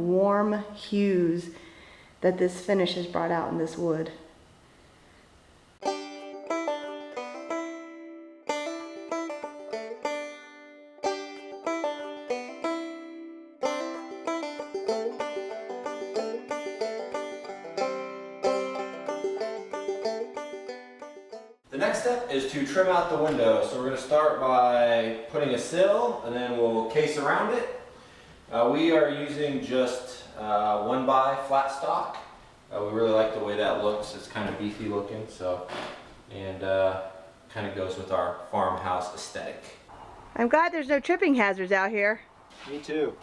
warm hues that this finish has brought out in this wood. The next step is to trim out the window. So we're going to start by putting a sill and then we'll case around it. We are using just 1x flat stock. We really like the way that looks. It's kind of beefy looking, and kind of goes with our farmhouse aesthetic. I'm glad there's no tripping hazards out here. Me too.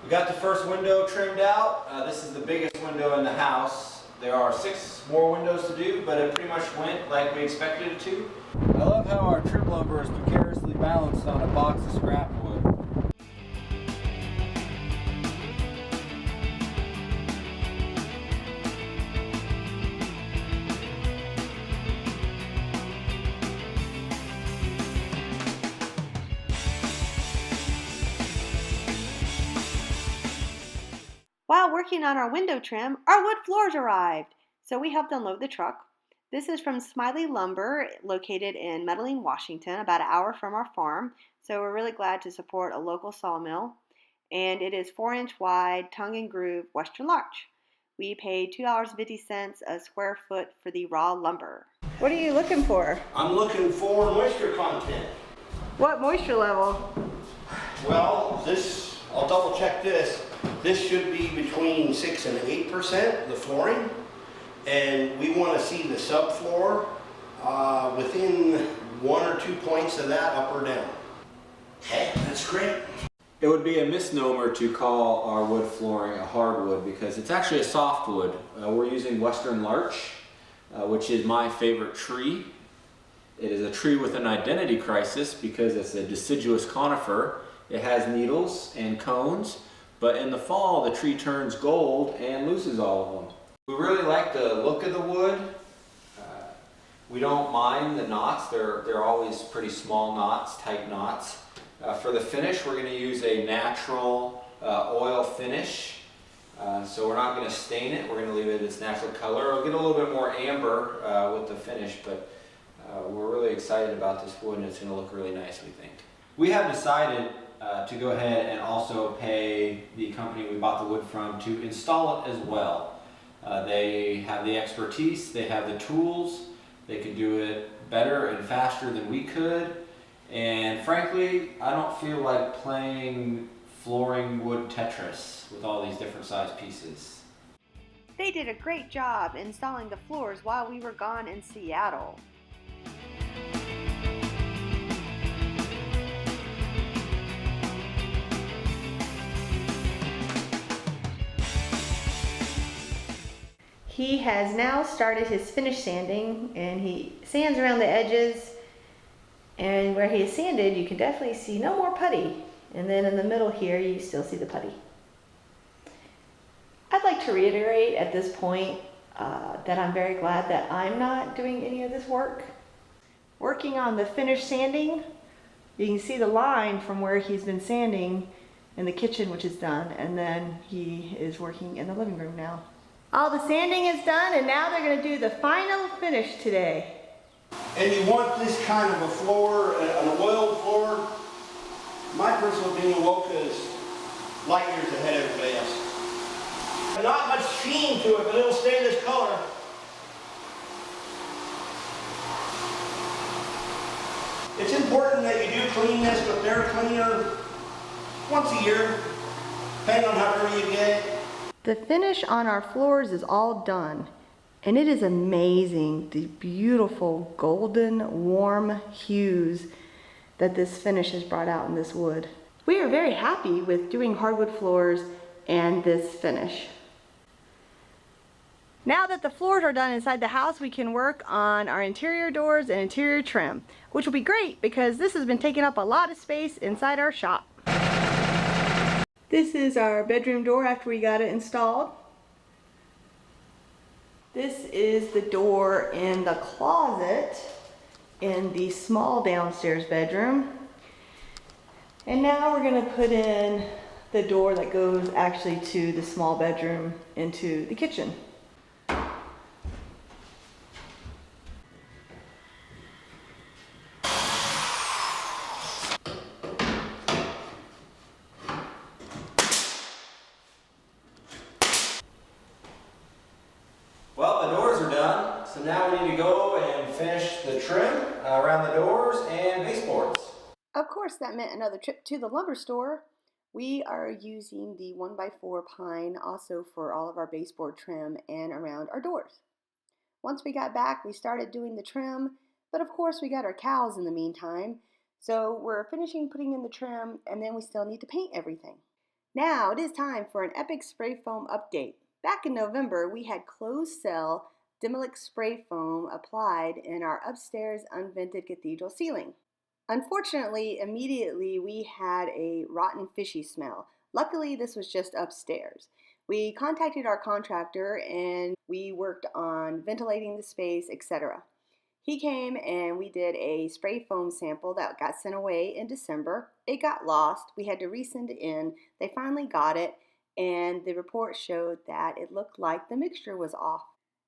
We got the first window trimmed out. This is the biggest window in the house. There are 6 more windows to do, but it pretty much went like we expected it to. I love how our trim lumber is precariously balanced on a box of scrap wood. While working on our window trim, our wood floors arrived, so we helped unload the truck. This is from Smiley Lumber, located in Metaline, Washington, about an hour from our farm. So we're really glad to support a local sawmill. And it is 4-inch wide, tongue and groove Western Larch. We paid $2.50 a square foot for the raw lumber. What are you looking for? I'm looking for moisture content. What moisture level? Well, I'll double check this. This should be between 6 and 8%, the flooring. And we want to see the subfloor within 1 or 2 points of that, up or down. Okay, that's great. It would be a misnomer to call our wood flooring a hardwood because it's actually a softwood. We're using Western Larch, which is my favorite tree. It is a tree with an identity crisis because it's a deciduous conifer. It has needles and cones, but in the fall the tree turns gold and loses all of them. We really like the look of the wood. We don't mind the knots. They're always pretty small knots, tight knots. For the finish, we're going to use a natural oil finish. So we're not going to stain it. We're going to leave it its natural color. It'll get a little bit more amber with the finish, but we're really excited about this wood and it's going to look really nice, we think. We have decided to go ahead and also pay the company we bought the wood from to install it as well. They have the expertise, they have the tools, they can do it better and faster than we could. And frankly, I don't feel like playing flooring wood Tetris with all these different size pieces. They did a great job installing the floors while we were gone in Seattle. He has now started his finish sanding, and he sands around the edges, and where he is sanded you can definitely see no more putty, and then in the middle here you still see the putty. I'd like to reiterate at this point that I'm very glad that I'm not doing any of this work. Working on the finish sanding, you can see the line from where he's been sanding in the kitchen, which is done, and then he is working in the living room now. All the sanding is done, and now they're going to do the final finish today. And you want this kind of a floor, an oiled floor. My personal opinion, Woka is light years ahead of everybody else. Not much sheen to it, but it'll stay this color. It's important that you do clean this with their cleaner once a year, depending on how dirty you get. The finish on our floors is all done, and it is amazing the beautiful golden warm hues that this finish has brought out in this wood. We are very happy with doing hardwood floors and this finish. Now that the floors are done inside the house, we can work on our interior doors and interior trim, which will be great because this has been taking up a lot of space inside our shop. This is our bedroom door after we got it installed. This is the door in the closet in the small downstairs bedroom. And now we're going to put in the door that goes actually to the small bedroom into the kitchen. Well, the doors are done, so now we need to go and finish the trim around the doors and baseboards. Of course, that meant another trip to the lumber store. We are using the 1x4 pine also for all of our baseboard trim and around our doors. Once we got back, we started doing the trim, but of course we got our cows in the meantime. So we're finishing putting in the trim, and then we still need to paint everything. Now it is time for an epic spray foam update. Back in November, we had closed cell Demolic spray foam applied in our upstairs unvented cathedral ceiling. Unfortunately, immediately we had a rotten fishy smell. Luckily, this was just upstairs. We contacted our contractor and we worked on ventilating the space, etc. He came and we did a spray foam sample that got sent away in December. It got lost. We had to resend it in. They finally got it, and the report showed that it looked like the mixture was off.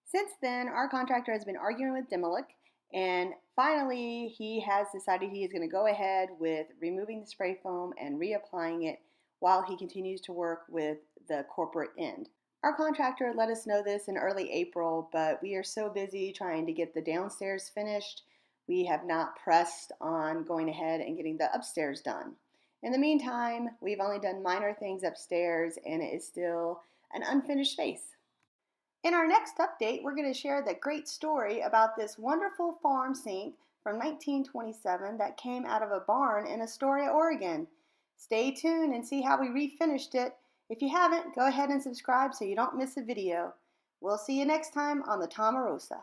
Since then, our contractor has been arguing with Demolic, and finally he has decided he is going to go ahead with removing the spray foam and reapplying it while he continues to work with the corporate end. Our contractor let us know this in early April, but we are so busy trying to get the downstairs finished, we have not pressed on going ahead and getting the upstairs done. In the meantime, we've only done minor things upstairs, and it is still an unfinished space. In our next update, we're going to share the great story about this wonderful farm sink from 1927 that came out of a barn in Astoria, Oregon. Stay tuned and see how we refinished it. If you haven't, go ahead and subscribe so you don't miss a video. We'll see you next time on the Tomarosa.